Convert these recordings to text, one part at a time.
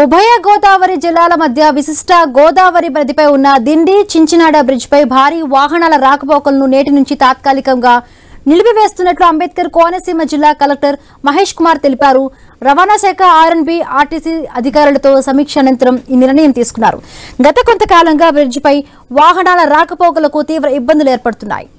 ఉభయ గోదావరి జిల్లాల మధ్య విశిష్ట గోదావరి నదిపై ఉన్న దిండి చించినాడ బ్రిడ్జ్ పై భారీ వాహనాల రాకపోకలను నేటి నుంచి తాత్కాలికంగా నిలిపివేస్తున్నట్లు అంబేద్కర్ కోనసీమ జిల్లా కలెక్టర్ మహేష్ కుమార్ తెలిపారు. రవాణా శాఖ ఆర్ఎండ్బి ఆర్టీసీ అధికారులతో సమీక్ష అనంతరం ఈ నిర్ణయం తీసుకున్నారు. గత కొంతకాలంగా బ్రిడ్జ్ పై వాహనాల రాకపోకలకు తీవ్ర ఇబ్బందులు ఏర్పడుతున్నాయి.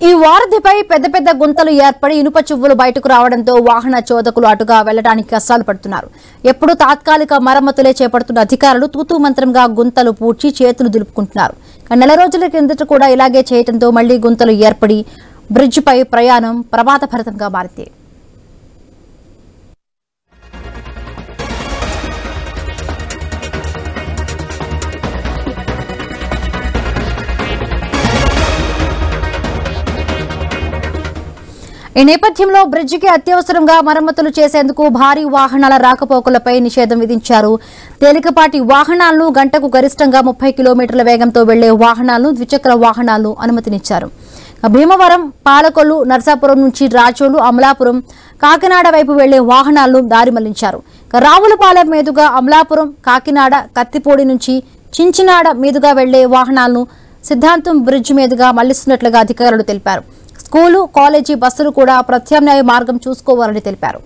ఈ వారధిపై పెద్ద పెద్ద గుంతలు ఏర్పడి ఇనుప చువ్వులు బయటకు రావడంతో వాహన చోదకులు అటుగా వెళ్లడానికి కష్టాలు పడుతున్నారు. ఎప్పుడు తాత్కాలిక మరమ్మతులే చేపడుతున్న అధికారులు తూతూ మంత్రంగా గుంతలు పూడ్చి చేతులు దులుపుకుంటున్నారు. నెల రోజుల కిందట కూడా ఇలాగే చేయడంతో మళ్లీ గుంతలు ఏర్పడి బ్రిడ్జిపై ప్రయాణం ప్రమాదభరితంగా మారింది. ఈ నేపథ్యంలో బ్రిడ్జికి అత్యవసరంగా మరమ్మతులు చేసేందుకు భారీ వాహనాల రాకపోకలపై నిషేధం విధించారు. తేలికపాటి వాహనాలను గంటకు గరిష్టంగా 30 కిలోమీటర్ల వేగంతో వెళ్లే వాహనాలను, ద్విచక్ర వాహనాలను అనుమతినిచ్చారు. భీమవరం, పాలకొల్లు, నర్సాపురం నుంచి రాచోలు, అమలాపురం, కాకినాడ వైపు వెళ్లే వాహనాలను దారి మళ్లించారు. రావులపాలెం మీదుగా అమలాపురం, కాకినాడ, కత్తిపూడి నుంచి చించినాడ మీదుగా వెళ్లే వాహనాలను సిద్ధాంతం బ్రిడ్జ్ మీదుగా మళ్లిస్తున్నట్లుగా అధికారులు తెలిపారు. స్కూలు, కాలేజీ బస్సులు కూడా ప్రత్యామ్నాయ మార్గం చూసుకోవాలని తెలిపారు.